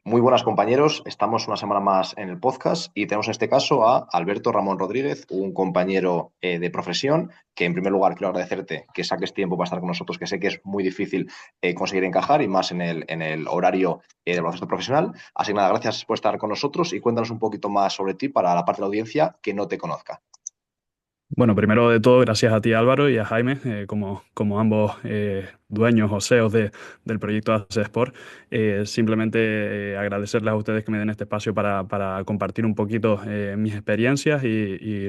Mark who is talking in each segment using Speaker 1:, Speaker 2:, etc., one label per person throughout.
Speaker 1: Muy buenas compañeros, estamos una semana más en el podcast y tenemos en este caso a Alberto Ramón Rodríguez, un compañero de profesión que en primer lugar quiero agradecerte que saques tiempo para estar con nosotros, que sé que es muy difícil conseguir encajar y más en el horario del baloncesto profesional. Así que nada, gracias por estar con nosotros y cuéntanos un poquito más sobre ti para la parte de la audiencia que no te conozca.
Speaker 2: Bueno, primero de todo, gracias a ti Álvaro y a Jaime, como ambos dueños o CEOs del proyecto AC Sport. Simplemente agradecerles a ustedes que me den este espacio para compartir un poquito mis experiencias y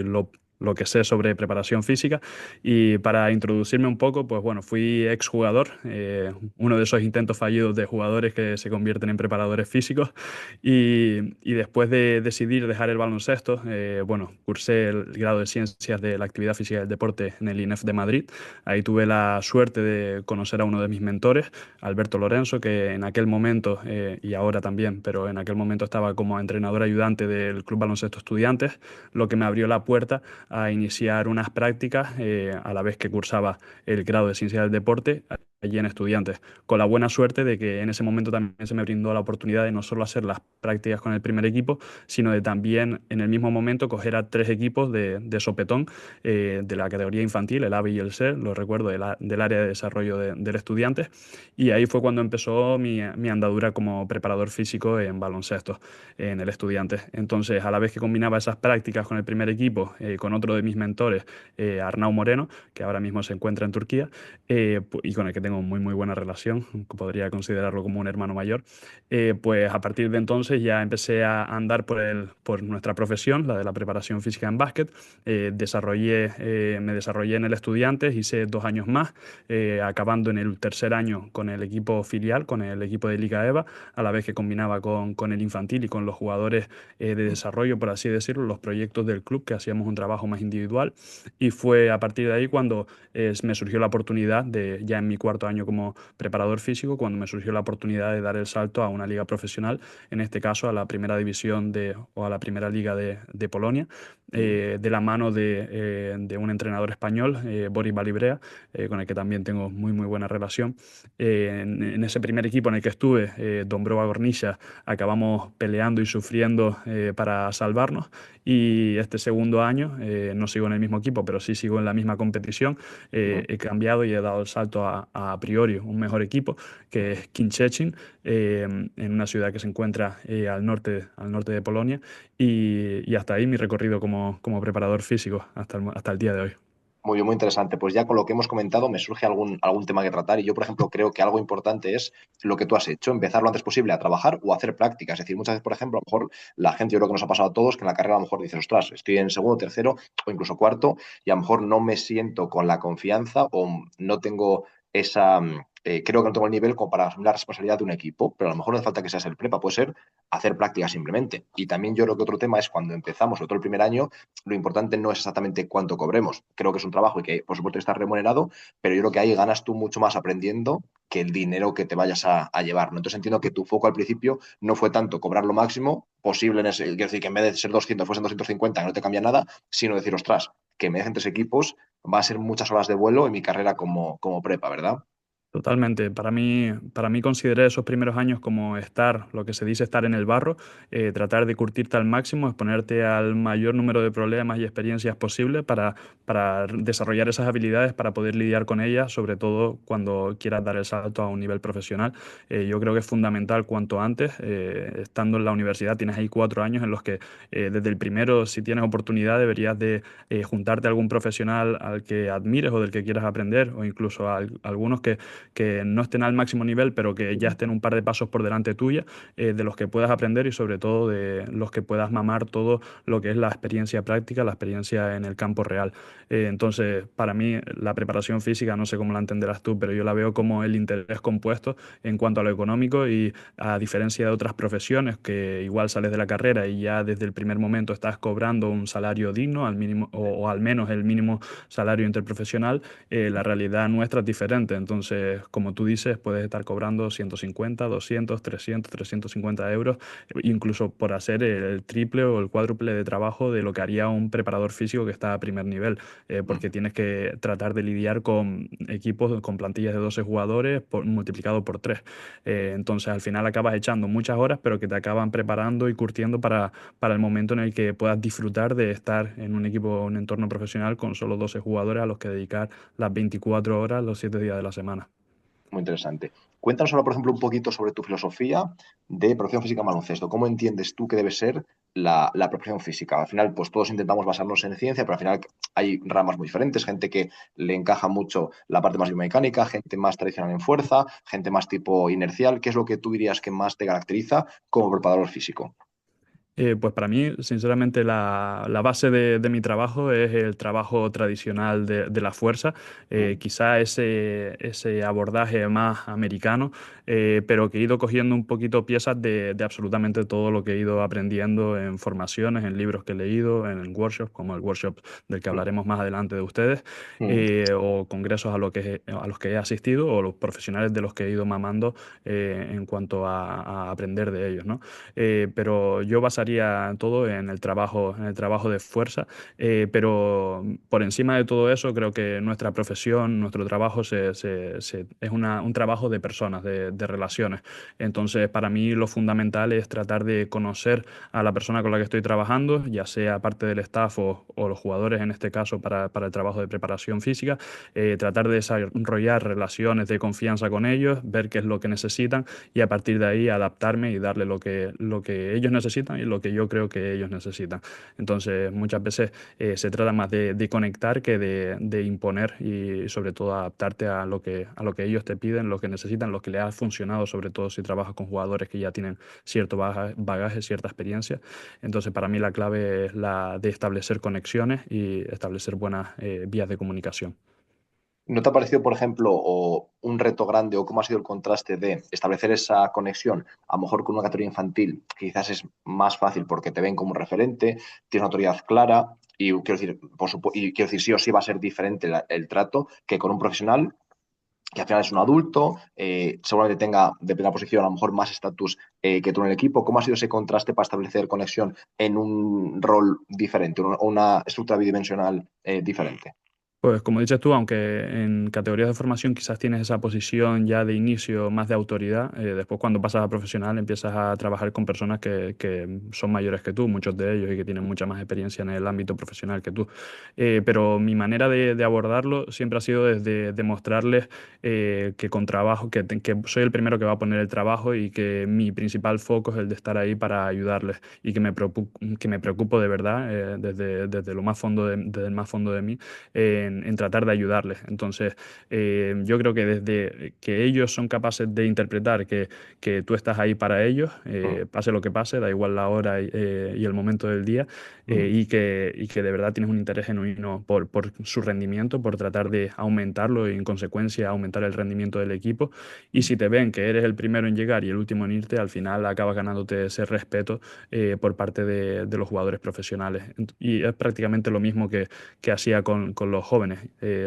Speaker 2: lo que sé sobre preparación física. Y para introducirme un poco, pues bueno, fui exjugador, uno de esos intentos fallidos de jugadores que se convierten en preparadores físicos. Y después de decidir dejar el baloncesto, bueno, cursé el grado de Ciencias de la Actividad Física y el Deporte en el INEF de Madrid. Ahí tuve la suerte de conocer a uno de mis mentores, Alberto Lorenzo, que en aquel momento, y ahora también, pero en aquel momento estaba como entrenador ayudante del Club Baloncesto Estudiantes, lo que me abrió la puerta a iniciar unas prácticas a la vez que cursaba el grado de Ciencias del Deporte allí en Estudiantes, con la buena suerte de que en ese momento también se me brindó la oportunidad de no solo hacer las prácticas con el primer equipo, sino de también en el mismo momento coger a tres equipos de sopetón de la categoría infantil, el A, B y el C, lo recuerdo, del área de desarrollo del estudiante. Y ahí fue cuando empezó mi andadura como preparador físico en baloncesto en el estudiante. Entonces, a la vez que combinaba esas prácticas con el primer equipo, con otro de mis mentores, Arnau Moreno, que ahora mismo se encuentra en Turquía, y con el que tengo muy buena relación, podría considerarlo como un hermano mayor. Pues a partir de entonces ya empecé a andar por nuestra profesión, la de la preparación física en básquet. Me desarrollé en el Estudiantes, hice 2 años más, acabando en el tercer año con el equipo filial, con el equipo de Liga EVA, a la vez que combinaba con el infantil y con los jugadores de desarrollo, por así decirlo, los proyectos del club, que hacíamos un trabajo más individual. Y fue a partir de ahí cuando me surgió la oportunidad de, ya en mi cuarto año como preparador físico, cuando me surgió la oportunidad de dar el salto a una liga profesional, en este caso a la primera división o a la primera liga de Polonia, de la mano de un entrenador español, Boris Balibrea, con el que también tengo muy buena relación. En ese primer equipo en el que estuve, Dąbrowa Górnicza, acabamos peleando y sufriendo para salvarnos. Y este segundo año no sigo en el mismo equipo, pero sí sigo en la misma competición. He cambiado y he dado el salto a Priorio, un mejor equipo, que es Kętrzyn, en una ciudad que se encuentra al norte de Polonia. Y hasta ahí mi recorrido como preparador físico hasta el día de hoy.
Speaker 1: Muy bien, muy interesante. Pues ya con lo que hemos comentado me surge algún tema que tratar y yo, por ejemplo, creo que algo importante es lo que tú has hecho, empezar lo antes posible a trabajar o a hacer prácticas. Es decir, muchas veces, por ejemplo, a lo mejor la gente, yo creo que nos ha pasado a todos, que en la carrera a lo mejor dices, ostras, estoy en segundo, tercero o incluso cuarto y a lo mejor no me siento con la confianza o no tengo esa... creo que no tengo el nivel como para asumir la responsabilidad de un equipo, pero a lo mejor no hace falta que seas el prepa, puede ser hacer prácticas simplemente. Y también yo creo que otro tema es cuando empezamos, sobre todo el primer año, lo importante no es exactamente cuánto cobremos. Creo que es un trabajo y que, por supuesto, está remunerado, pero yo creo que ahí ganas tú mucho más aprendiendo que el dinero que te vayas a llevar, ¿no? Entonces entiendo que tu foco al principio no fue tanto cobrar lo máximo posible en ese, quiero decir, que en vez de ser 200 fuesen 250, que no te cambia nada, sino decir, ostras, que me dejen tres equipos, va a ser muchas horas de vuelo en mi carrera como prepa, ¿verdad?
Speaker 2: Totalmente. Para mí consideré esos primeros años como estar, lo que se dice estar en el barro, tratar de curtirte al máximo, exponerte al mayor número de problemas y experiencias posible para desarrollar esas habilidades, para poder lidiar con ellas, sobre todo cuando quieras dar el salto a un nivel profesional. Yo creo que es fundamental cuanto antes, estando en la universidad, tienes ahí 4 años en los que desde el primero, si tienes oportunidad, deberías de juntarte a algún profesional al que admires o del que quieras aprender, o incluso a algunos que no estén al máximo nivel, pero que ya estén un par de pasos por delante tuya, de los que puedas aprender y sobre todo de los que puedas mamar todo lo que es la experiencia práctica, la experiencia en el campo real. Entonces, para mí, la preparación física, no sé cómo la entenderás tú, pero yo la veo como el interés compuesto en cuanto a lo económico y a diferencia de otras profesiones que igual sales de la carrera y ya desde el primer momento estás cobrando un salario digno, al mínimo, o al menos el mínimo salario interprofesional, la realidad nuestra es diferente. Entonces, pues como tú dices, puedes estar cobrando 150, 200, 300, 350 euros, incluso por hacer el triple o el cuádruple de trabajo de lo que haría un preparador físico que está a primer nivel, porque tienes que tratar de lidiar con equipos, con plantillas de 12 jugadores multiplicado por 3. Entonces al final acabas echando muchas horas, pero que te acaban preparando y curtiendo para el momento en el que puedas disfrutar de estar en un equipo, un entorno profesional con solo 12 jugadores a los que dedicar las 24 horas, los 7 días de la semana.
Speaker 1: Muy interesante. Cuéntanos ahora, por ejemplo, un poquito sobre tu filosofía de preparación física en baloncesto. ¿Cómo entiendes tú que debe ser la preparación física? Al final, pues todos intentamos basarnos en ciencia, pero al final hay ramas muy diferentes. Gente que le encaja mucho la parte más biomecánica, gente más tradicional en fuerza, gente más tipo inercial. ¿Qué es lo que tú dirías que más te caracteriza como preparador físico?
Speaker 2: Pues para mí, sinceramente, la base de mi trabajo es el trabajo tradicional de la fuerza,
Speaker 1: Mm,
Speaker 2: quizá ese abordaje más americano, pero que he ido cogiendo un poquito piezas de absolutamente todo lo que he ido aprendiendo en formaciones, en libros que he leído, en workshops, como el workshop del que
Speaker 1: mm,
Speaker 2: hablaremos más adelante de ustedes,
Speaker 1: mm.
Speaker 2: o congresos a los que he asistido, o los profesionales de los que he ido mamando en cuanto a aprender de ellos, ¿no? Pero yo basaría todo en el trabajo de fuerza, pero por encima de todo eso creo que nuestra profesión, nuestro trabajo es un trabajo de personas, de relaciones. Entonces, para mí lo fundamental es tratar de conocer a la persona con la que estoy trabajando, ya sea parte del staff o los jugadores en este caso para el trabajo de preparación física, tratar de desarrollar relaciones de confianza con ellos, ver qué es lo que necesitan y a partir de ahí adaptarme y darle lo que ellos necesitan y lo que yo creo que ellos necesitan. Entonces, muchas veces se trata más de conectar que de imponer y sobre todo adaptarte a lo que ellos te piden, lo que necesitan, lo que les ha funcionado, sobre todo si trabajas con jugadores que ya tienen cierto bagaje, cierta experiencia. Entonces, para mí la clave es la de establecer conexiones y establecer buenas vías de comunicación.
Speaker 1: ¿No te ha parecido, por ejemplo, o un reto grande o cómo ha sido el contraste de establecer esa conexión, a lo mejor con una categoría infantil, que quizás es más fácil porque te ven como un referente, tienes una autoridad clara y quiero decir, y quiero decir, sí o sí va a ser diferente el trato que con un profesional que al final es un adulto, seguramente tenga, depende de la posición, a lo mejor más estatus que tú en el equipo? ¿Cómo ha sido ese contraste para establecer conexión en un rol diferente, una estructura bidimensional diferente?
Speaker 2: Pues como dices tú, aunque en categorías de formación quizás tienes esa posición ya de inicio más de autoridad, después cuando pasas a profesional empiezas a trabajar con personas que son mayores que tú, muchos de ellos, y que tienen mucha más experiencia en el ámbito profesional que tú. Pero mi manera de abordarlo siempre ha sido desde demostrarles que con trabajo, que soy el primero que va a poner el trabajo y que mi principal foco es el de estar ahí para ayudarles y que me preocupo de verdad desde lo más fondo desde el más fondo de mí en tratar de ayudarles. Entonces, yo creo que desde que ellos son capaces de interpretar que tú estás ahí para ellos,
Speaker 1: Mm,
Speaker 2: pase lo que pase, da igual la hora y el momento del día,
Speaker 1: mm,
Speaker 2: y que de verdad tienes un interés genuino por su rendimiento, por tratar de aumentarlo y en consecuencia aumentar el rendimiento del equipo. Y
Speaker 1: mm.
Speaker 2: si te ven que eres el primero en llegar y el último en irte, al final acabas ganándote ese respeto por parte de los jugadores profesionales. Y es prácticamente lo mismo que hacía con los jóvenes.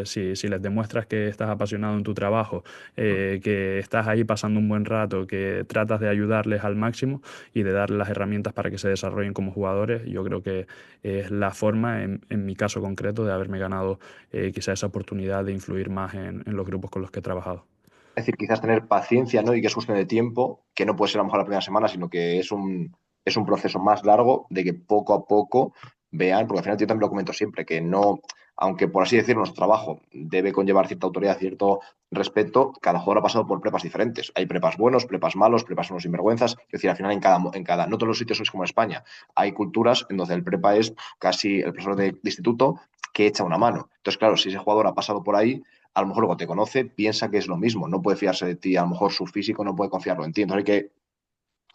Speaker 2: Si les demuestras que estás apasionado en tu trabajo, que estás ahí pasando un buen rato, que tratas de ayudarles al máximo y de darles las herramientas para que se desarrollen como jugadores, yo creo que es la forma, en mi caso concreto, de haberme ganado quizá esa oportunidad de influir más en los grupos con los que he trabajado.
Speaker 1: Es decir, quizás tener paciencia, ¿no? Y que es cuestión de tiempo, que no puede ser a lo mejor la primera semana, sino que es un proceso más largo de que poco a poco vean, porque al final yo también lo comento siempre, que no, aunque por así decirlo, nuestro trabajo debe conllevar cierta autoridad, cierto respeto, cada jugador ha pasado por prepas diferentes. Hay prepas buenos, prepas malos, prepas unos sinvergüenzas. Es decir, al final no todos los sitios es como en España. Hay culturas en donde el prepa es casi el profesor de instituto que echa una mano. Entonces, claro, si ese jugador ha pasado por ahí, a lo mejor luego te conoce, piensa que es lo mismo, no puede fiarse de ti, a lo mejor su físico no puede confiarlo en ti. Entonces hay que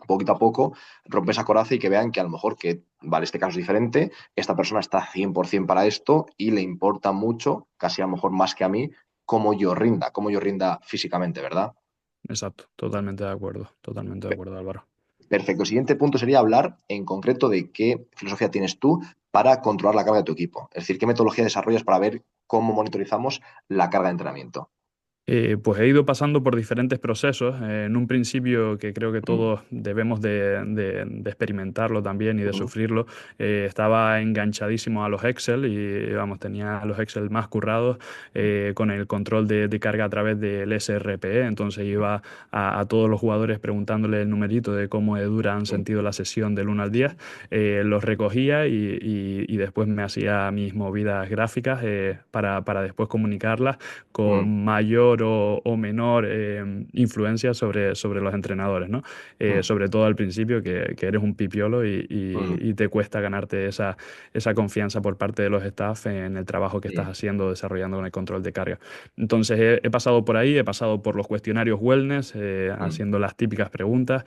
Speaker 1: poquito a poco romper esa coraza y que vean que a lo mejor que, vale, este caso es diferente, esta persona está 100% para esto y le importa mucho, casi a lo mejor más que a mí, cómo yo rinda físicamente, ¿verdad?
Speaker 2: Exacto, totalmente de acuerdo, Álvaro.
Speaker 1: Perfecto. El siguiente punto sería hablar en concreto de qué filosofía tienes tú para controlar la carga de tu equipo. Es decir, qué metodología desarrollas para ver cómo monitorizamos la carga de entrenamiento.
Speaker 2: Pues he ido pasando por diferentes procesos. En un principio, que creo que
Speaker 1: Mm,
Speaker 2: todos debemos de experimentarlo también y de
Speaker 1: mm,
Speaker 2: sufrirlo, estaba enganchadísimo a los Excel y, vamos, tenía los Excel más currados
Speaker 1: mm,
Speaker 2: con el control de carga a través del SRPE. Entonces iba a todos los jugadores preguntándole el numerito de cómo de dura han
Speaker 1: mm,
Speaker 2: sentido la sesión del 1 al 10. Los recogía y después me hacía mis movidas gráficas para después comunicarlas
Speaker 1: mm,
Speaker 2: con mayor o menor influencia sobre los entrenadores, ¿no?
Speaker 1: mm,
Speaker 2: Sobre todo al principio, que eres un pipiolo
Speaker 1: mm,
Speaker 2: y te cuesta ganarte esa confianza por parte de los staff en el trabajo que estás
Speaker 1: mm,
Speaker 2: haciendo, desarrollando con el control de carga. Entonces he pasado por ahí, he pasado por los cuestionarios wellness,
Speaker 1: mm,
Speaker 2: haciendo las típicas preguntas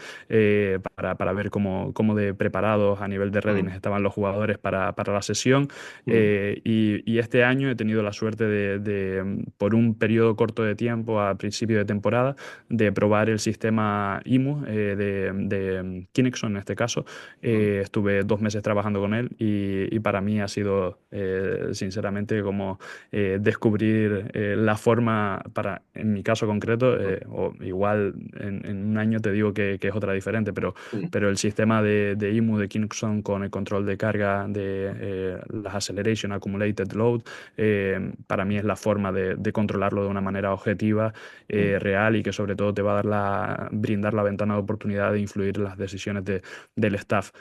Speaker 2: para ver cómo de preparados a nivel de
Speaker 1: mm,
Speaker 2: readiness estaban los jugadores para la sesión.
Speaker 1: mm,
Speaker 2: Y este año he tenido la suerte por un periodo corto de tiempo, a principio de temporada, de probar el sistema IMU de Kinexon en este caso.
Speaker 1: mm.
Speaker 2: Estuve 2 meses trabajando con él y para mí ha sido, sinceramente, como descubrir la forma para, en mi caso concreto,
Speaker 1: Mm,
Speaker 2: o igual en un año te digo que es otra diferente,
Speaker 1: mm,
Speaker 2: pero el sistema de IMU de Kinexon con el control de carga de las Acceleration Accumulated Load, para mí es la forma de controlarlo de una manera objetiva,
Speaker 1: mm.
Speaker 2: real y que sobre todo te va a brindar la ventana de oportunidad de influir en las decisiones del staff,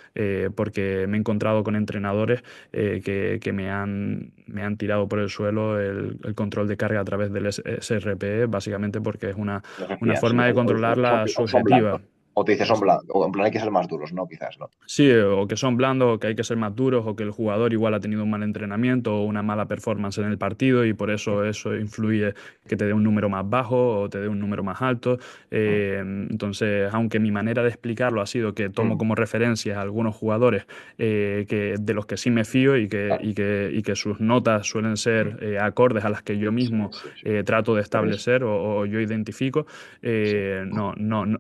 Speaker 2: porque me he encontrado con entrenadores que me han tirado por el suelo el control de carga a través del SRPE, básicamente porque es
Speaker 1: No se
Speaker 2: una
Speaker 1: fían, sí.
Speaker 2: forma de
Speaker 1: O que
Speaker 2: controlarla
Speaker 1: son blandos.
Speaker 2: subjetiva.
Speaker 1: O te dice son blandos. O en plan hay que ser más duros, ¿no? Quizás, ¿no?
Speaker 2: Sí, o que son blandos, o que hay que ser más duros, o que el jugador igual ha tenido un mal entrenamiento o una mala performance en el partido y por
Speaker 1: Mm,
Speaker 2: eso influye que te dé un número más bajo o te dé un número más alto.
Speaker 1: mm,
Speaker 2: Entonces, aunque mi manera de explicarlo ha sido que tomo
Speaker 1: mm.
Speaker 2: como referencia a algunos jugadores de los que sí me fío
Speaker 1: Claro.
Speaker 2: y que sus notas suelen
Speaker 1: Mm.
Speaker 2: ser acordes a las que yo
Speaker 1: Sí,
Speaker 2: mismo
Speaker 1: sí, sí.
Speaker 2: trato de
Speaker 1: Pues,
Speaker 2: establecer o yo identifico,
Speaker 1: sí.
Speaker 2: no,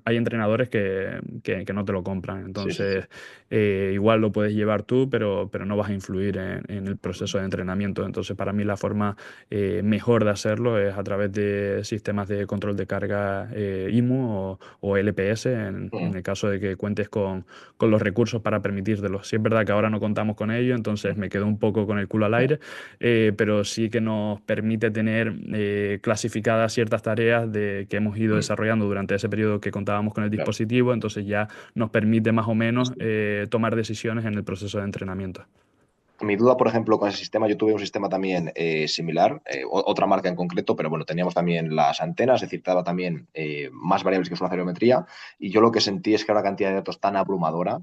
Speaker 2: hay entrenadores que no te lo compran.
Speaker 1: Sí, sí, sí.
Speaker 2: Entonces, igual lo puedes llevar tú, pero no vas a influir en el
Speaker 1: Mm,
Speaker 2: proceso de entrenamiento. Entonces, para mí la forma mejor de hacerlo es a través de sistemas de control de carga IMU o LPS, en
Speaker 1: mm,
Speaker 2: el caso de que cuentes con los recursos para permitírtelo. Sí es verdad que ahora no contamos con ello, entonces
Speaker 1: mm,
Speaker 2: me quedo un poco con el culo al
Speaker 1: mm,
Speaker 2: aire, pero sí que nos permite tener clasificadas ciertas tareas que hemos ido
Speaker 1: mm.
Speaker 2: desarrollando durante ese periodo que contábamos con el
Speaker 1: Claro.
Speaker 2: dispositivo, entonces ya nos permite más o menos
Speaker 1: Sí.
Speaker 2: tomar decisiones en el proceso de entrenamiento.
Speaker 1: Mi duda, por ejemplo, con ese sistema, yo tuve un sistema también similar, otra marca en concreto, pero bueno, teníamos también las antenas, es decir, te daba también más variables que es una acelerometría, y yo lo que sentí es que era una cantidad de datos tan abrumadora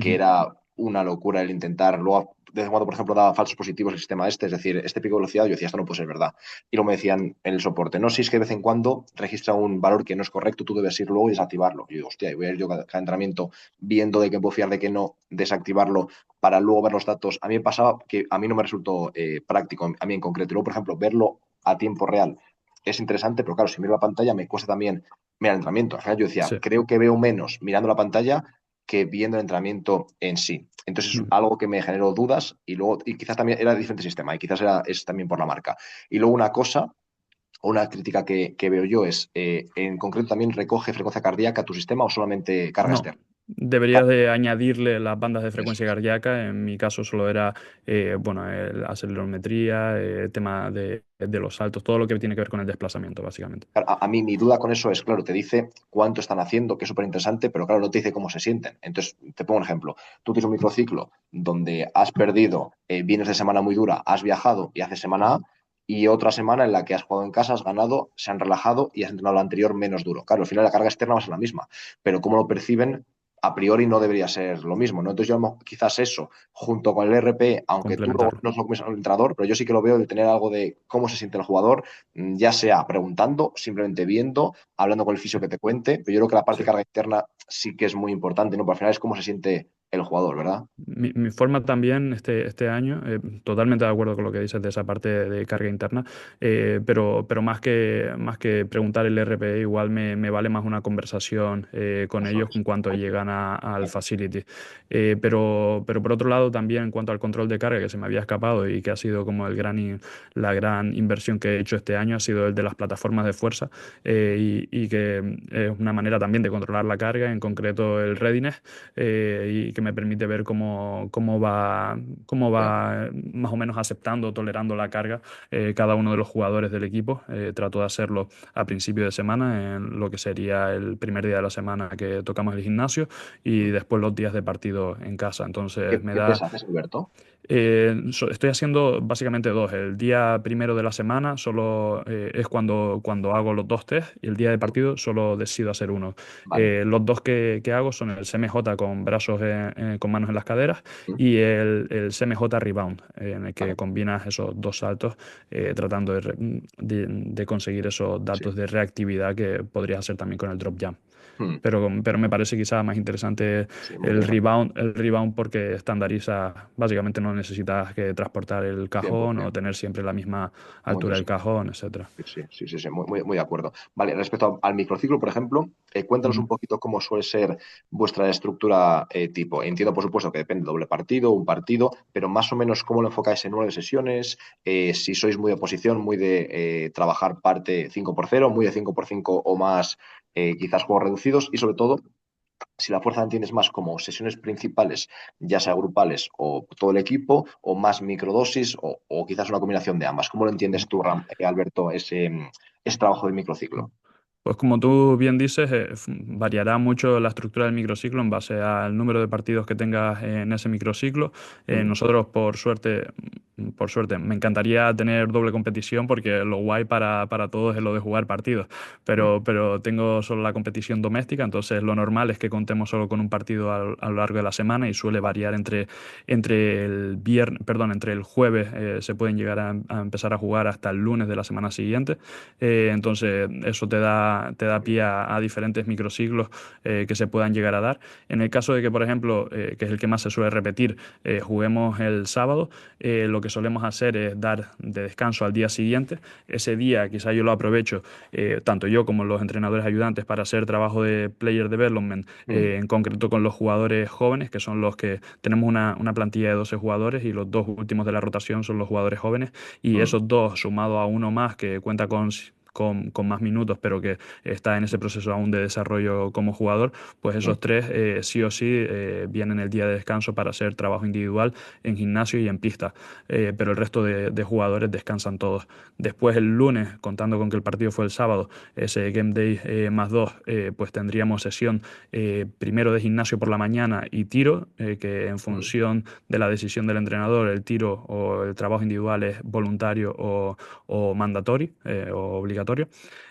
Speaker 1: que era una locura el intentar. Luego, de vez en cuando, por ejemplo, daba falsos positivos el sistema este, es decir, este pico de velocidad, yo decía, esto no puede ser verdad. Y luego me decían en el soporte, no, si es que de vez en cuando registra un valor que no es correcto, tú debes ir luego y desactivarlo. Y yo digo, hostia, y voy a ir yo cada entrenamiento viendo de qué puedo fiar, de qué no, desactivarlo para luego ver los datos. A mí me pasaba que a mí no me resultó práctico, a mí en concreto. Y luego, por ejemplo, verlo a tiempo real es interesante, pero claro, si miro la pantalla me cuesta también mirar el entrenamiento. Al final yo decía,
Speaker 2: Sí.
Speaker 1: creo que veo menos mirando la pantalla que viendo el entrenamiento en sí. Entonces es
Speaker 2: Mm.
Speaker 1: algo que me generó dudas y luego, y quizás también era diferente sistema y quizás es también por la marca. Y luego una cosa, o una crítica que veo yo es, en concreto también recoge frecuencia cardíaca a tu sistema o solamente carga
Speaker 2: No,
Speaker 1: externa.
Speaker 2: deberías de añadirle las bandas de
Speaker 1: Eso
Speaker 2: frecuencia
Speaker 1: es.
Speaker 2: cardíaca. En mi caso solo era, bueno, la acelerometría, tema de los saltos, todo lo que tiene que ver con el desplazamiento, básicamente.
Speaker 1: Claro, a mí mi duda con eso es, claro, te dice cuánto están haciendo, que es súper interesante, pero claro, no te dice cómo se sienten. Entonces, te pongo un ejemplo. Tú tienes un microciclo donde has perdido, vienes de semana muy dura, has viajado y haces semana A, y otra semana en la que has jugado en casa, has ganado, se han relajado y has entrenado lo anterior menos duro. Claro, al final la carga externa va a ser la misma, pero cómo lo perciben, a priori no debería ser lo mismo, ¿no? Entonces yo quizás eso, junto con el RP, aunque tú luego
Speaker 2: Complementarlo.
Speaker 1: no lo comes al entrenador, pero yo sí que lo veo de tener algo de cómo se siente el jugador, ya sea preguntando, simplemente viendo, hablando con el
Speaker 2: Sí,
Speaker 1: fisio que te cuente, pero yo creo que la parte
Speaker 2: sí.
Speaker 1: de carga interna sí que es muy importante, ¿no? Porque al final es cómo se siente el jugador, ¿verdad?
Speaker 2: Mi forma también este año, totalmente de acuerdo con lo que dices de esa parte de carga interna, pero más que preguntar el RPE, igual me vale más una conversación con
Speaker 1: Eso
Speaker 2: ellos
Speaker 1: es.
Speaker 2: en cuanto llegan al facility. Pero por otro lado, también en cuanto al control de carga, que se me había escapado y que ha sido como la gran inversión que he hecho este año, ha sido el de las plataformas de fuerza, y que es una manera también de controlar la carga, en concreto el readiness, y que me permite ver cómo
Speaker 1: Ya.
Speaker 2: va más o menos aceptando, tolerando la carga cada uno de los jugadores del equipo. Trato de hacerlo a principio de semana, en lo que sería el primer día de la semana que tocamos el gimnasio y después los días de partido en casa. Entonces me
Speaker 1: Qué
Speaker 2: da.
Speaker 1: test haces, Alberto?
Speaker 2: Estoy haciendo básicamente dos. El día primero de la semana solo es cuando hago los dos test y el día de
Speaker 1: Mm,
Speaker 2: partido solo decido hacer uno.
Speaker 1: vale.
Speaker 2: Los dos que hago son el CMJ con brazos con manos en las caderas
Speaker 1: Mm,
Speaker 2: y el CMJ Rebound, en el que
Speaker 1: vale.
Speaker 2: combinas esos dos saltos tratando de conseguir esos
Speaker 1: Sí.
Speaker 2: datos de reactividad que podrías hacer también con el drop jump.
Speaker 1: Mm,
Speaker 2: Pero me parece quizá más interesante
Speaker 1: sí, muy interesante.
Speaker 2: el rebound porque estandariza, básicamente no necesitas que transportar el cajón o
Speaker 1: 100%.
Speaker 2: tener siempre la misma
Speaker 1: Muy
Speaker 2: altura del
Speaker 1: interesante.
Speaker 2: cajón, etcétera.
Speaker 1: Sí, muy de acuerdo. Vale, respecto al microciclo, por ejemplo, cuéntanos un
Speaker 2: Ujú.
Speaker 1: poquito cómo suele ser vuestra estructura tipo. Entiendo, por supuesto, que depende de doble partido, un partido, pero más o menos cómo lo enfocáis en 9 sesiones, si sois muy de oposición, muy de trabajar parte 5x0, muy de 5x5 o más, quizás juegos reducidos, y sobre todo, si la fuerza la tienes más como sesiones principales, ya sea grupales o todo el equipo, o más microdosis, o quizás una combinación de ambas. ¿Cómo lo entiendes tú, Alberto, ese trabajo de microciclo?
Speaker 2: Pues como tú bien dices, variará mucho la estructura del microciclo en base al número de partidos que tengas en ese microciclo.
Speaker 1: Mm,
Speaker 2: Nosotros, por suerte, me encantaría tener doble competición porque lo guay para todos es lo de jugar partidos,
Speaker 1: mm,
Speaker 2: pero tengo solo la competición doméstica, entonces lo normal es que contemos solo con un partido a lo largo de la semana y suele
Speaker 1: vale.
Speaker 2: variar entre el jueves, se pueden llegar a empezar a jugar hasta el lunes de la semana siguiente. Entonces, eso te da pie a diferentes microciclos que se puedan llegar a dar. En el caso de que, por ejemplo, que es el que más se suele repetir, juguemos el sábado, lo que solemos hacer es dar de descanso al día siguiente. Ese día quizá yo lo aprovecho, tanto yo como los entrenadores ayudantes, para hacer trabajo de player development,
Speaker 1: Mm,
Speaker 2: en concreto con los jugadores jóvenes, que son los que tenemos una plantilla de 12 jugadores y los dos últimos de la rotación son los jugadores jóvenes. Y
Speaker 1: mm,
Speaker 2: esos dos, sumado a uno más que cuenta con más minutos, pero que está en ese proceso aún de desarrollo como jugador, pues
Speaker 1: mm,
Speaker 2: esos tres sí o sí vienen el día de descanso para hacer trabajo individual en gimnasio y en pista. Pero el resto de jugadores descansan todos. Después el lunes, contando con que el partido fue el sábado, ese Game Day más dos, pues tendríamos sesión primero de gimnasio por la mañana y tiro, que en
Speaker 1: mm,
Speaker 2: función de la decisión del entrenador, el tiro o el trabajo individual es voluntario o mandatorio o obligatorio.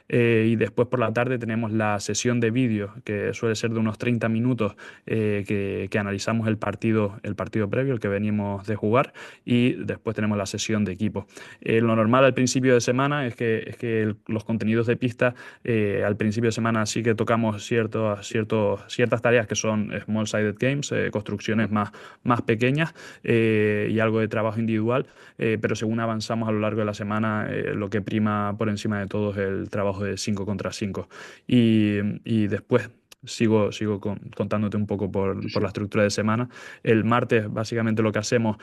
Speaker 2: Y después por la tarde tenemos la sesión de vídeo, que suele ser de unos 30 minutos, que analizamos el partido previo, el que venimos de jugar, y después tenemos la sesión de equipo. Lo normal al principio de semana es que los contenidos de pista, al principio de semana sí que tocamos ciertas tareas que son small-sided games, construcciones
Speaker 1: mm.
Speaker 2: más pequeñas, y algo de trabajo individual, pero según avanzamos a lo largo de la semana, lo que prima por encima de todo es el trabajo de 5 contra 5. Y después sigo contándote un poco
Speaker 1: Sí,
Speaker 2: por
Speaker 1: sí.
Speaker 2: la estructura de semana. El martes, básicamente lo que hacemos,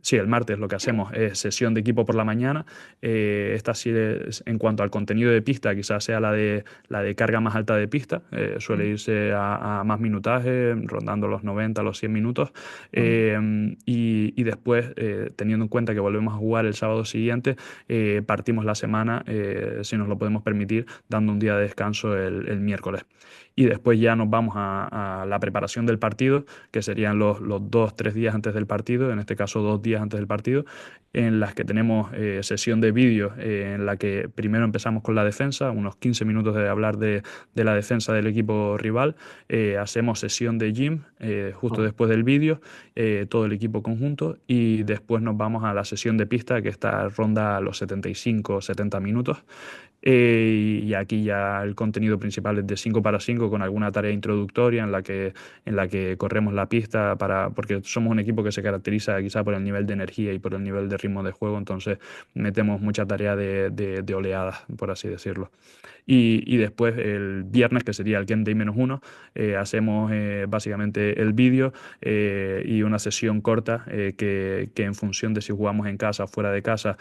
Speaker 2: sí, el martes lo que hacemos es sesión de equipo por la mañana. Esta sí es, en cuanto al contenido de pista, quizás sea la de carga más alta de pista. Suele
Speaker 1: Mm,
Speaker 2: irse a más minutaje, rondando los 90, los 100 minutos.
Speaker 1: mm,
Speaker 2: Y después, teniendo en cuenta que volvemos a jugar el sábado siguiente, partimos la semana, si nos lo podemos permitir, dando un día de descanso el miércoles. Y después ya nos vamos a la preparación del partido, que serían los 2, 3 días antes del partido, en este caso 2 días antes del partido, en las que tenemos sesión de vídeo, en la que primero empezamos con la defensa, unos 15 minutos de hablar de la defensa del equipo rival. Hacemos sesión de gym justo
Speaker 1: mm.
Speaker 2: después del vídeo, todo el equipo conjunto, y después nos vamos a la sesión de pista, que esta ronda los 75 o 70 minutos, Y aquí ya el contenido principal es de 5 para 5 con alguna tarea introductoria en la que corremos la pista porque somos un equipo que se caracteriza quizá por el nivel de energía y por el nivel de ritmo de juego, entonces metemos mucha tarea de oleadas, por así decirlo. Y después el viernes, que sería el Game Day -1, hacemos básicamente el vídeo y una sesión corta que en función de si jugamos en casa o fuera de casa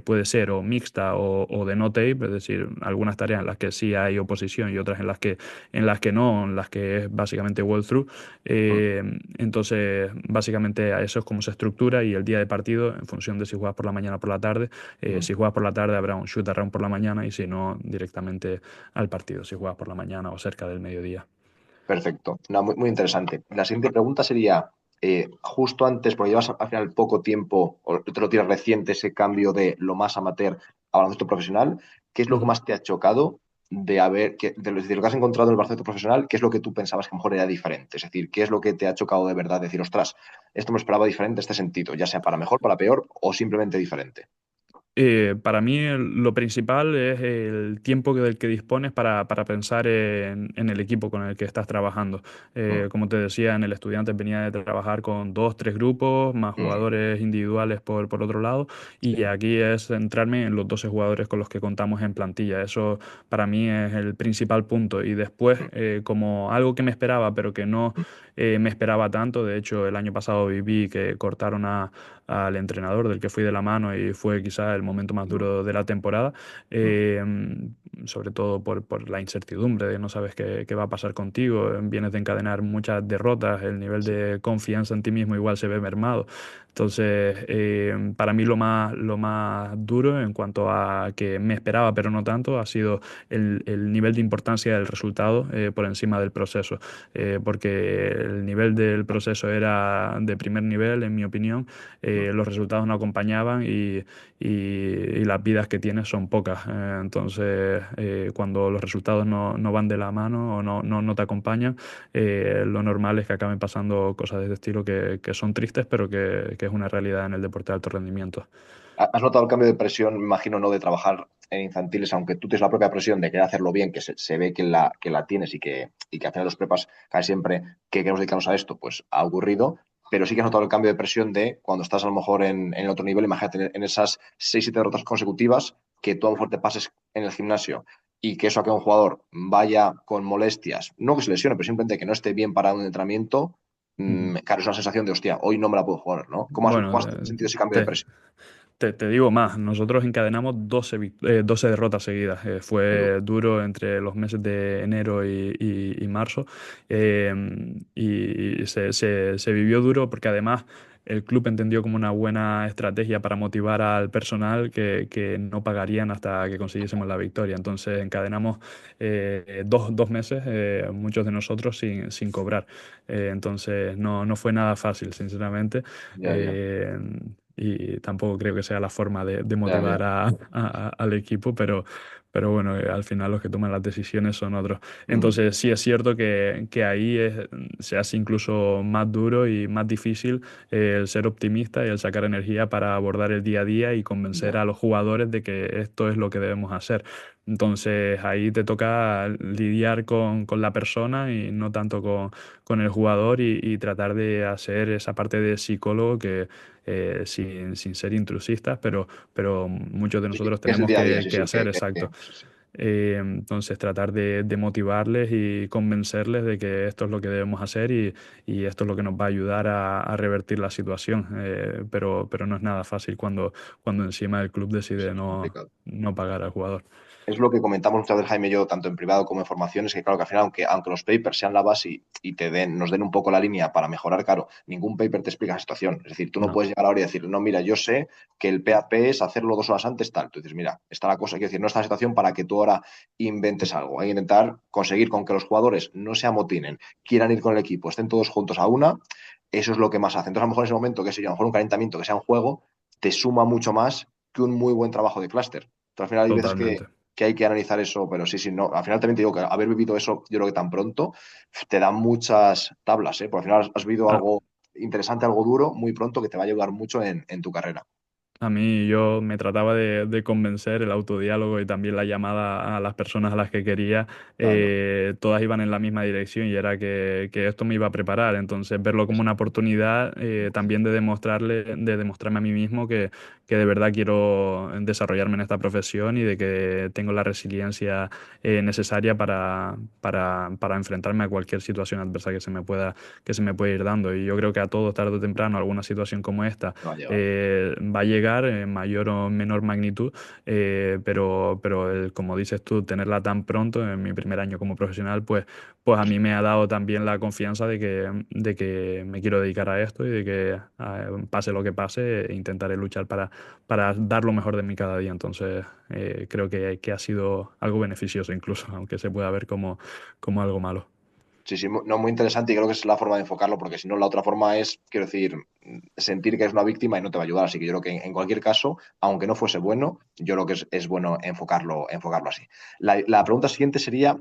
Speaker 2: puede ser o mixta o de no tape, es decir, algunas tareas en las que sí hay oposición y otras en las que no, en las que es básicamente walkthrough.
Speaker 1: Mm,
Speaker 2: Eh, entonces, básicamente a eso es como se estructura y el día de partido, en función de si juegas por la mañana o por la tarde,
Speaker 1: mm.
Speaker 2: si juegas por la tarde habrá un shoot around por la mañana y si no, directamente al partido, si juegas por la mañana o cerca del mediodía.
Speaker 1: Perfecto. No, muy, muy interesante. La siguiente pregunta sería, justo antes, porque llevas al final poco tiempo, o te lo tiras reciente, ese cambio de lo más amateur a baloncesto profesional, ¿qué es lo que
Speaker 2: Ujú.
Speaker 1: más te ha chocado de lo que has encontrado en el baloncesto profesional? ¿Qué es lo que tú pensabas que a lo mejor era diferente? Es decir, ¿qué es lo que te ha chocado de verdad? Decir, ostras, esto me esperaba diferente en este sentido, ya sea para mejor, para peor o simplemente diferente.
Speaker 2: Para mí lo principal es el tiempo del que dispones para pensar en el equipo con el que estás trabajando.
Speaker 1: Mm,
Speaker 2: Como te decía, en el estudiante venía de trabajar con dos, tres grupos, más
Speaker 1: mm,
Speaker 2: jugadores individuales por otro lado, y
Speaker 1: sí.
Speaker 2: aquí es centrarme en los 12 jugadores con los que contamos en plantilla. Eso para mí es el principal punto. Y después,
Speaker 1: Mm,
Speaker 2: como algo que me esperaba, pero que no me esperaba tanto, de hecho el año pasado viví que cortaron al entrenador del que fui de la mano y fue quizá el momento más
Speaker 1: mm,
Speaker 2: duro de la temporada,
Speaker 1: mm,
Speaker 2: eh, sobre todo por la incertidumbre de no sabes qué va a pasar contigo, vienes de encadenar muchas derrotas, el nivel
Speaker 1: sí.
Speaker 2: de confianza en ti mismo igual se ve mermado. Entonces, para mí lo más duro en cuanto a que me esperaba, pero no tanto, ha sido el nivel de importancia del resultado por encima del proceso, porque el nivel del proceso era de primer nivel, en mi opinión,
Speaker 1: Mm.
Speaker 2: los resultados no acompañaban y las vidas que tienes son pocas. Entonces, cuando los resultados no van de la mano o no te acompañan, lo normal es que acaben pasando cosas de este estilo que son tristes, pero que es una realidad en el deporte de alto rendimiento.
Speaker 1: ¿Has notado el cambio de presión, me imagino, no de trabajar en infantiles, aunque tú tienes la propia presión de querer hacerlo bien, que se ve que la tienes y que al final los prepas casi siempre que queremos dedicarnos a esto, pues ha ocurrido, pero sí que has notado el cambio de presión de cuando estás a lo mejor en el otro nivel, imagínate en esas 6 7 derrotas consecutivas, que tú a lo mejor te pases en el gimnasio y que eso a que un jugador vaya con molestias, no que se lesione, pero simplemente que no esté bien para un entrenamiento,
Speaker 2: Ujú.
Speaker 1: claro, es una sensación de, hostia, hoy no me la puedo jugar, ¿no? ¿Cómo
Speaker 2: Bueno,
Speaker 1: has sentido ese cambio de
Speaker 2: te,
Speaker 1: presión?
Speaker 2: te digo más, nosotros encadenamos 12 derrotas seguidas.
Speaker 1: Qué duro.
Speaker 2: Fue duro entre los meses de enero y marzo. eh, y se vivió duro porque además el club entendió como una buena estrategia para motivar al personal que no pagarían hasta que consiguiésemos la victoria. Entonces encadenamos dos meses, muchos de nosotros sin cobrar. Entonces no fue nada fácil, sinceramente.
Speaker 1: Ya, ya,
Speaker 2: Eh, y tampoco creo que sea la forma de
Speaker 1: ya,
Speaker 2: motivar
Speaker 1: ya.
Speaker 2: al equipo, pero bueno, al final los que toman las decisiones son otros.
Speaker 1: Mm,
Speaker 2: Entonces sí es cierto que ahí se hace incluso más duro y más difícil el ser optimista y el sacar energía para abordar el día a día y convencer
Speaker 1: ya.
Speaker 2: a los jugadores de que esto es lo que debemos hacer. Entonces ahí te toca lidiar con la persona y no tanto con el jugador y tratar de hacer esa parte de psicólogo que sin ser intrusistas, pero muchos de
Speaker 1: Sí,
Speaker 2: nosotros
Speaker 1: que es el
Speaker 2: tenemos
Speaker 1: día a día, sí,
Speaker 2: que
Speaker 1: sí,
Speaker 2: hacer, exacto.
Speaker 1: sí, sí.
Speaker 2: Entonces tratar de motivarles y convencerles de que esto es lo que debemos hacer y esto es lo que nos va a ayudar a revertir la situación. Pero no es nada fácil cuando encima el club decide
Speaker 1: Sí, es complicado.
Speaker 2: no pagar al jugador.
Speaker 1: Es lo que comentamos muchas veces Jaime y yo, tanto en privado como en formaciones, que claro que al final, aunque los papers sean la base y nos den un poco la línea para mejorar, claro, ningún paper te explica la situación. Es decir, tú no
Speaker 2: No,
Speaker 1: puedes llegar ahora y decir, no, mira, yo sé que el PAP es hacerlo 2 horas antes, tal. Tú dices, mira, está la cosa, quiero decir, no está la situación para que tú ahora inventes algo. Hay que intentar conseguir con que los jugadores no se amotinen, quieran ir con el equipo, estén todos juntos a una. Eso es lo que más hace. Entonces, a lo mejor en ese momento, que sé yo, a lo mejor un calentamiento que sea un juego, te suma mucho más que un muy buen trabajo de clúster. Entonces, al final hay veces
Speaker 2: totalmente.
Speaker 1: que hay que analizar eso, pero sí, sí, no. Al final también te digo que haber vivido eso, yo creo que tan pronto, te da muchas tablas, ¿eh? Porque al final has vivido
Speaker 2: Ah,
Speaker 1: algo interesante, algo duro, muy pronto, que te va a ayudar mucho en tu carrera.
Speaker 2: A mí yo me trataba de convencer, el autodiálogo y también la llamada a las personas a las que quería,
Speaker 1: Claro,
Speaker 2: todas iban en la misma dirección y era que esto me iba a preparar. Entonces verlo como
Speaker 1: es-
Speaker 2: una oportunidad también de demostrarme a mí mismo que de verdad quiero desarrollarme en esta profesión y de que tengo la resiliencia necesaria para enfrentarme a cualquier situación adversa que se me pueda ir dando. Y yo creo que a todos, tarde o temprano, alguna situación como esta
Speaker 1: no va a llegar.
Speaker 2: va a llegar en mayor o menor magnitud, pero como dices tú, tenerla tan pronto en mi primer año como profesional, pues a mí me ha dado también la confianza de que me quiero dedicar a esto y de que pase lo que pase, intentaré luchar para dar lo mejor de mí cada día. Entonces, creo que ha sido algo beneficioso incluso, aunque se pueda ver como algo malo.
Speaker 1: Sí, sí, no, muy interesante y creo que es la forma de enfocarlo, porque si no, la otra forma es, quiero decir, sentir que es una víctima y no te va a ayudar. Así que yo creo que en cualquier caso, aunque no fuese bueno, yo creo que es bueno enfocarlo así. La pregunta siguiente sería,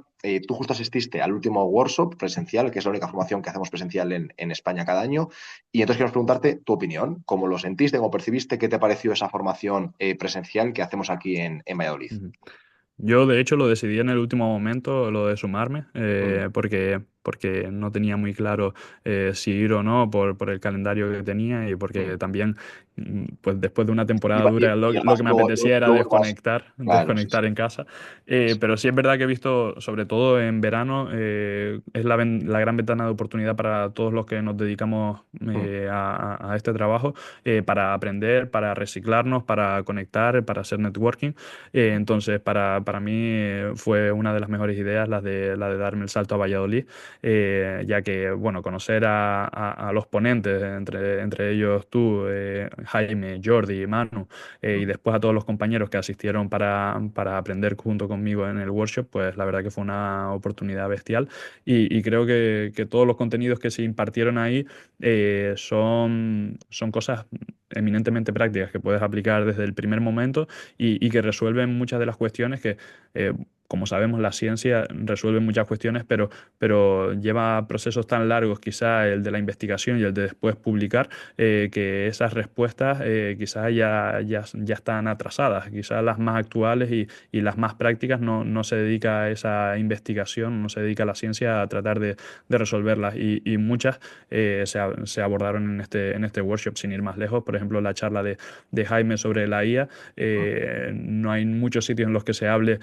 Speaker 1: tú justo asististe al último workshop presencial, que es la única formación que hacemos presencial en España cada año, y entonces quiero preguntarte tu opinión, cómo lo sentiste, cómo percibiste, qué te pareció esa formación presencial que hacemos aquí en Valladolid.
Speaker 2: Ujú. Yo, de hecho, lo decidí en el último momento, lo de sumarme,
Speaker 1: Mm,
Speaker 2: porque no tenía muy claro si ir o no por el calendario que tenía y
Speaker 1: mm.
Speaker 2: porque también, pues después de una temporada
Speaker 1: Y,
Speaker 2: dura,
Speaker 1: y
Speaker 2: lo
Speaker 1: además
Speaker 2: que me
Speaker 1: luego,
Speaker 2: apetecía era
Speaker 1: luego vas, claro, sí,
Speaker 2: desconectar
Speaker 1: sí.
Speaker 2: en casa.
Speaker 1: Sí.
Speaker 2: Pero sí es verdad que he visto, sobre todo en verano, es la gran ventana de oportunidad para todos los que nos dedicamos
Speaker 1: Mm,
Speaker 2: a este trabajo, para aprender, para reciclarnos, para conectar, para hacer networking.
Speaker 1: mm,
Speaker 2: Entonces, para mí fue una de las mejores ideas la de darme el salto a Valladolid, ya que, bueno, conocer a los ponentes, entre ellos tú, Jaime, Jordi, Manu, y
Speaker 1: mm.
Speaker 2: después a todos los compañeros que asistieron para aprender junto conmigo en el workshop, pues la verdad que fue una oportunidad bestial y creo que todos los contenidos que se impartieron ahí son cosas eminentemente prácticas que puedes aplicar desde el primer momento y que resuelven muchas de las cuestiones que, eh, como sabemos, la ciencia resuelve muchas cuestiones, pero lleva procesos tan largos, quizá el de la investigación y el de después publicar, que esas respuestas quizás ya están atrasadas. Quizás las más actuales y las más prácticas no se dedica a esa investigación, no se dedica a la ciencia a tratar de resolverlas. Y muchas se abordaron en este workshop, sin ir más lejos. Por ejemplo, la charla de Jaime sobre la IA. No hay muchos sitios en los que se hable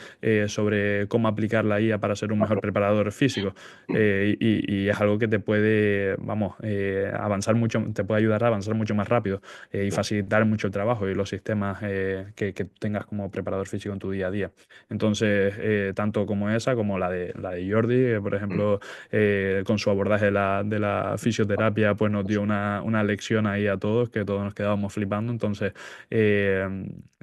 Speaker 2: sobre cómo aplicar la IA para ser un mejor preparador físico. Y es algo que te puede, vamos, avanzar mucho, te puede ayudar a avanzar mucho más rápido y facilitar mucho el trabajo y los sistemas que tengas como preparador físico en tu día a día. Entonces, tanto como esa, como la de Jordi, por ejemplo, con su abordaje de la fisioterapia, pues nos dio una lección ahí a todos, que todos nos quedábamos flipando. Entonces, eh,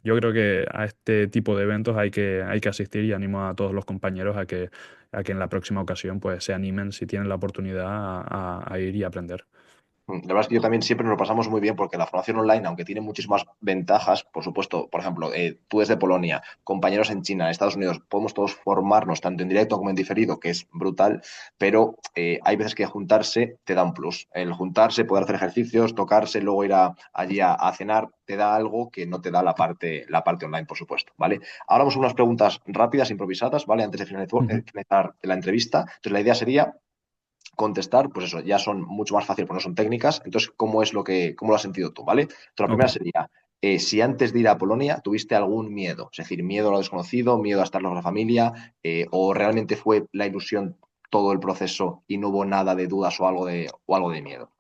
Speaker 2: yo creo que a este tipo de eventos hay que asistir y animo a todos los compañeros a que en la próxima ocasión pues, se animen si tienen la oportunidad a ir y aprender.
Speaker 1: La verdad es que yo también siempre nos lo pasamos muy bien porque la formación online, aunque tiene muchísimas ventajas, por supuesto, por ejemplo, tú desde Polonia, compañeros en China, en Estados Unidos, podemos todos formarnos tanto en directo como en diferido, que es brutal, pero hay veces que juntarse te da un plus. El juntarse, poder hacer ejercicios, tocarse, luego ir allí a cenar, te da algo que no te da la parte online, por supuesto, ¿vale? Ahora vamos a unas preguntas rápidas, improvisadas, ¿vale? Antes de
Speaker 2: Ujú.
Speaker 1: finalizar la entrevista. Entonces, la idea sería contestar, pues eso, ya son mucho más fácil, porque no son técnicas. Entonces, ¿cómo lo has sentido tú, ¿vale? Entonces, la
Speaker 2: Ok.
Speaker 1: primera sería, si antes de ir a Polonia tuviste algún miedo, es decir, miedo a lo desconocido, miedo a estar lejos de la familia, o realmente fue la ilusión todo el proceso y no hubo nada de dudas o algo de miedo.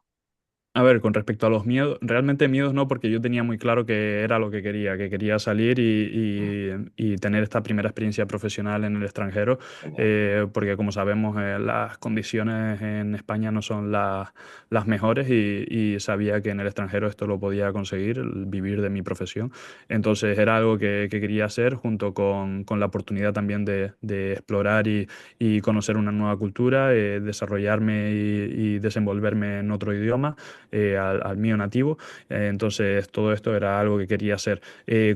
Speaker 2: A ver, con respecto a los miedos, realmente miedos no, porque yo tenía muy claro que era lo que quería salir
Speaker 1: Mm,
Speaker 2: y tener esta primera experiencia profesional en el extranjero,
Speaker 1: genial.
Speaker 2: porque como sabemos, las condiciones en España no son las mejores y sabía que en el extranjero esto lo podía conseguir, el vivir de mi profesión. Entonces era algo que quería hacer junto con la oportunidad también de explorar y conocer una nueva cultura, desarrollarme y desenvolverme en otro idioma. al mío nativo. Entonces, todo esto era algo que quería hacer.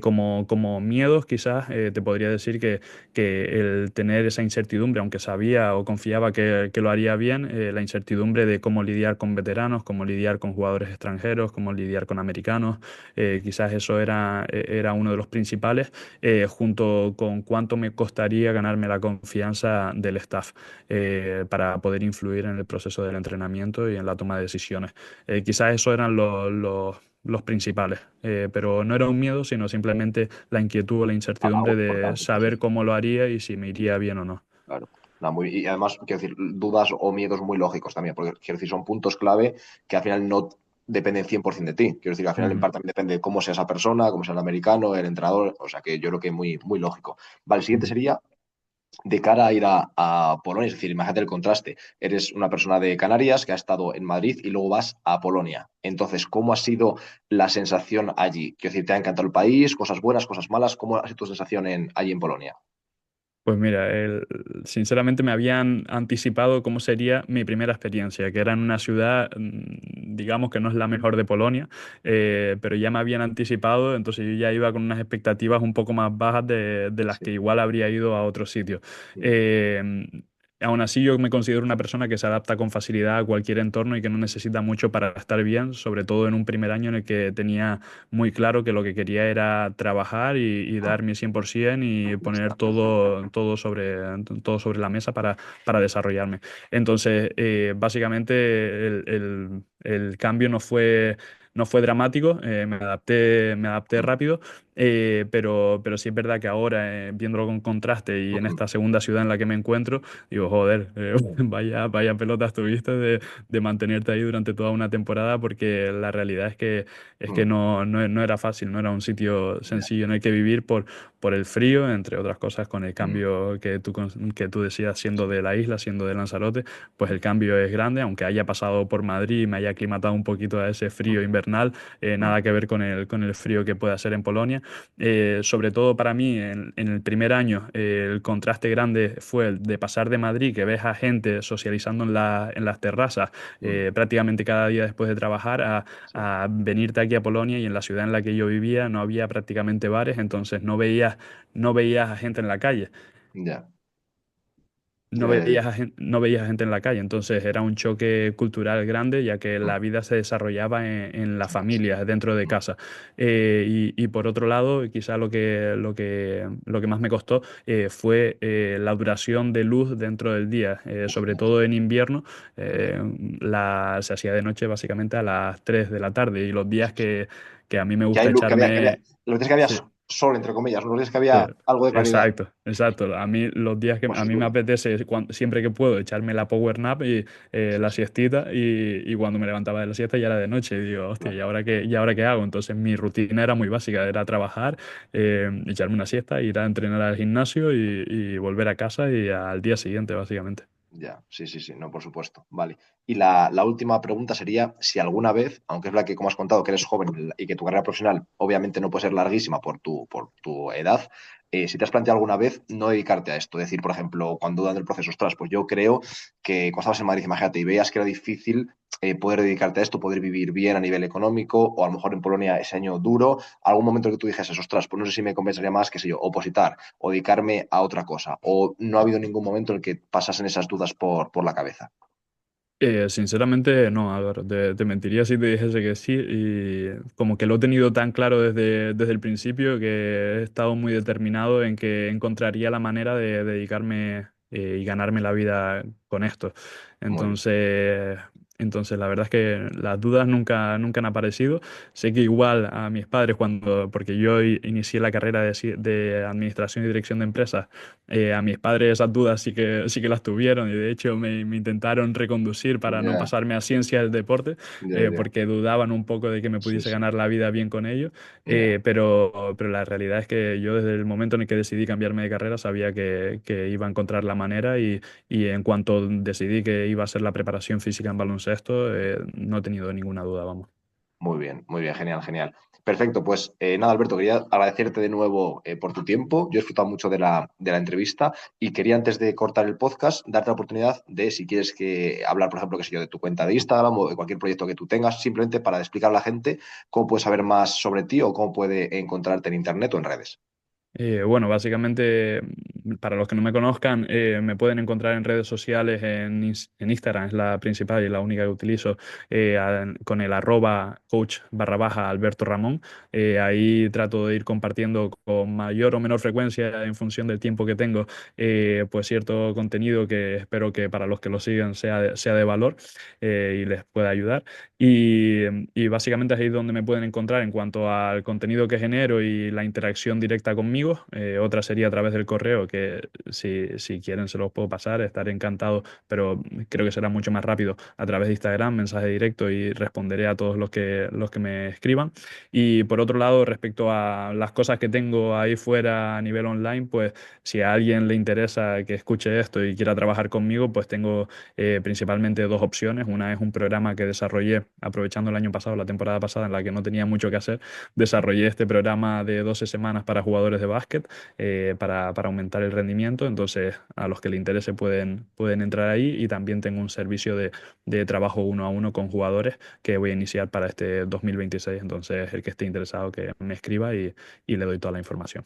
Speaker 2: Como miedos, quizás te podría decir que el tener esa incertidumbre, aunque sabía o confiaba que lo haría bien, la incertidumbre de cómo lidiar con veteranos, cómo lidiar con jugadores extranjeros, cómo lidiar con americanos, quizás eso era uno de los principales, junto con cuánto me costaría ganarme la confianza del staff para poder influir en el proceso del entrenamiento y en la toma de decisiones. Quizás esos eran los principales, pero no era un miedo, sino simplemente la inquietud o la
Speaker 1: Algo
Speaker 2: incertidumbre de
Speaker 1: importante, sí,
Speaker 2: saber
Speaker 1: sí,
Speaker 2: cómo lo haría y si me iría bien o no.
Speaker 1: claro. No, y además, quiero decir, dudas o miedos muy lógicos también, porque quiero decir, son puntos clave que al final no dependen 100% de ti. Quiero decir, al final en
Speaker 2: Ujú.
Speaker 1: parte también depende de cómo sea esa persona, cómo sea el americano, el entrenador, o sea que yo creo que muy, muy lógico. Vale, el siguiente
Speaker 2: Ujú.
Speaker 1: sería de cara a ir a Polonia, es decir, imagínate el contraste. Eres una persona de Canarias que ha estado en Madrid y luego vas a Polonia. Entonces, ¿cómo ha sido la sensación allí? Quiero decir, ¿te ha encantado el país? ¿Cosas buenas, cosas malas? ¿Cómo ha sido tu sensación allí en Polonia?
Speaker 2: Pues mira, sinceramente me habían anticipado cómo sería mi primera experiencia, que era en una ciudad, digamos que no es la mejor de Polonia, pero ya me habían anticipado, entonces yo ya iba con unas expectativas un poco más bajas de las
Speaker 1: Sí.
Speaker 2: que igual habría ido a otro sitio.
Speaker 1: Mm.
Speaker 2: Eh, Aún así, yo me considero una persona que se adapta con facilidad a cualquier entorno y que no necesita mucho para estar bien, sobre todo en un primer año en el que tenía muy claro que lo que quería era trabajar y dar mi 100% y
Speaker 1: Ya
Speaker 2: poner
Speaker 1: está.
Speaker 2: todo sobre la mesa para desarrollarme. Entonces, básicamente el cambio no fue dramático, me adapté rápido, pero sí es verdad que ahora, viéndolo con contraste y en
Speaker 1: Ujú.
Speaker 2: esta segunda ciudad en la que me encuentro, digo, joder, vaya pelotas tuviste de mantenerte ahí durante toda una temporada, porque la realidad es que
Speaker 1: Mm.
Speaker 2: no era fácil, no era un sitio
Speaker 1: Ya.
Speaker 2: sencillo en el que vivir por el frío, entre otras cosas, con el
Speaker 1: Mm.
Speaker 2: cambio que tú decías, siendo de la isla, siendo de Lanzarote, pues el cambio es grande, aunque haya pasado por Madrid y me haya aclimatado un poquito a ese frío invernal,
Speaker 1: Mm.
Speaker 2: nada que ver con el frío que puede hacer en Polonia. Sobre todo para mí, en el primer año, el contraste grande fue el de pasar de Madrid, que ves a gente socializando en las terrazas
Speaker 1: Mm.
Speaker 2: prácticamente cada día después de trabajar,
Speaker 1: Sí.
Speaker 2: a venirte aquí a Polonia, y en la ciudad en la que yo vivía no había prácticamente bares, entonces no veías a gente en la calle.
Speaker 1: Ya.
Speaker 2: No
Speaker 1: Ya, ya, ya.
Speaker 2: veías no veías a gente en la calle, entonces era un choque cultural grande, ya que
Speaker 1: Mm.
Speaker 2: la vida se desarrollaba en la
Speaker 1: En casa.
Speaker 2: familia, dentro de
Speaker 1: Mm.
Speaker 2: casa. Y por otro lado, quizá lo que más me costó fue la duración de luz dentro del día, sobre
Speaker 1: Ostras.
Speaker 2: todo en invierno.
Speaker 1: Ya.
Speaker 2: eh, se hacía de noche básicamente a las 3 de la tarde, y los días que a mí me
Speaker 1: Que
Speaker 2: gusta
Speaker 1: hay luz,
Speaker 2: echarme.
Speaker 1: los días que había
Speaker 2: Sí.
Speaker 1: sol, entre comillas, los días que
Speaker 2: Sí,
Speaker 1: había algo de claridad.
Speaker 2: exacto, exacto. A mí los días que
Speaker 1: Pues
Speaker 2: a
Speaker 1: es
Speaker 2: mí me
Speaker 1: duro.
Speaker 2: apetece, siempre que puedo, echarme la power nap y
Speaker 1: Sí,
Speaker 2: la
Speaker 1: sí.
Speaker 2: siestita, y cuando me levantaba de la siesta ya era de noche y digo, hostia, ¿y
Speaker 1: Claro.
Speaker 2: ahora qué hago? Entonces mi rutina era muy básica, era trabajar, echarme una siesta, ir a entrenar al gimnasio y volver a casa y al día siguiente, básicamente.
Speaker 1: Ya, sí, sí, sí, no, por supuesto. Vale. Y la última pregunta sería si alguna vez, aunque es verdad que como has contado que eres joven y que tu carrera profesional obviamente no puede ser larguísima por tu edad, si te has planteado alguna vez no dedicarte a esto. Es decir, por ejemplo, cuando dudan del proceso, ostras, pues yo creo que cuando estabas en Madrid, imagínate, y veías que era difícil poder dedicarte a esto, poder vivir bien a nivel económico, o a lo mejor en Polonia ese año duro, algún momento que tú dijeses, ostras, pues no sé si me compensaría más, qué sé yo, opositar o dedicarme a otra cosa, o no ha habido ningún momento en el que pasasen esas dudas por la cabeza.
Speaker 2: Sinceramente, no, Álvaro. Te mentiría si te dijese que sí. Y como que lo he tenido tan claro desde el principio, que he estado muy determinado en que encontraría la manera de dedicarme y ganarme la vida con esto.
Speaker 1: Muy bien.
Speaker 2: Entonces, entonces la verdad es que las dudas nunca han aparecido. Sé que igual a mis padres, porque yo inicié la carrera de Administración y Dirección de Empresas, a mis padres esas dudas sí que las tuvieron, y de hecho me intentaron reconducir para no
Speaker 1: Ya,
Speaker 2: pasarme a ciencia del deporte,
Speaker 1: ya, ya.
Speaker 2: porque dudaban un poco de que me
Speaker 1: Sí,
Speaker 2: pudiese
Speaker 1: sí.
Speaker 2: ganar la vida bien con ello.
Speaker 1: Ya,
Speaker 2: Pero la realidad es que yo, desde el momento en el que decidí cambiarme de carrera, sabía que iba a encontrar la manera, y en cuanto decidí que iba a ser la preparación física en baloncesto, no he tenido ninguna duda, vamos.
Speaker 1: muy bien, genial, genial. Perfecto, pues nada, Alberto, quería agradecerte de nuevo por tu tiempo. Yo he disfrutado mucho de la entrevista y quería, antes de cortar el podcast, darte la oportunidad de, si quieres que hablar, por ejemplo, qué sé yo, de tu cuenta de Instagram o de cualquier proyecto que tú tengas, simplemente para explicar a la gente cómo puede saber más sobre ti o cómo puede encontrarte en Internet o en redes.
Speaker 2: Bueno, básicamente, para los que no me conozcan, me pueden encontrar en redes sociales, en Instagram, es la principal y la única que utilizo, con el @coach_Alberto Ramón. Ahí trato de ir compartiendo con mayor o menor frecuencia, en función del tiempo que tengo, pues cierto contenido que espero que para los que lo sigan sea de valor, y les pueda ayudar. Y, y básicamente es ahí donde me pueden encontrar en cuanto al contenido que genero y la interacción directa conmigo. Otra sería a través del correo, que si quieren se los puedo pasar, estaré encantado, pero creo que será mucho más rápido a través de Instagram, mensaje directo, y responderé a todos los que me escriban. Y por otro lado, respecto a las cosas que tengo ahí fuera a nivel online, pues si a alguien le interesa que escuche esto y quiera trabajar conmigo, pues tengo principalmente dos opciones. Una es un programa que desarrollé aprovechando el año pasado, la temporada pasada, en la que no tenía mucho que hacer. Desarrollé este programa de 12 semanas para jugadores de básquet, para aumentar el rendimiento. Entonces, a los que le interese pueden entrar ahí. Y también tengo un servicio de trabajo uno a uno con jugadores que voy a iniciar para este 2026. Entonces, el que esté interesado que me escriba, y le doy toda la información.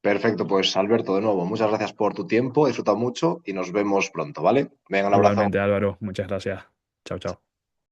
Speaker 1: Perfecto, pues Alberto, de nuevo, muchas gracias por tu tiempo, he disfrutado mucho y nos vemos pronto, ¿vale? Venga, un abrazo.
Speaker 2: Igualmente, Álvaro, muchas gracias. Chao, chao.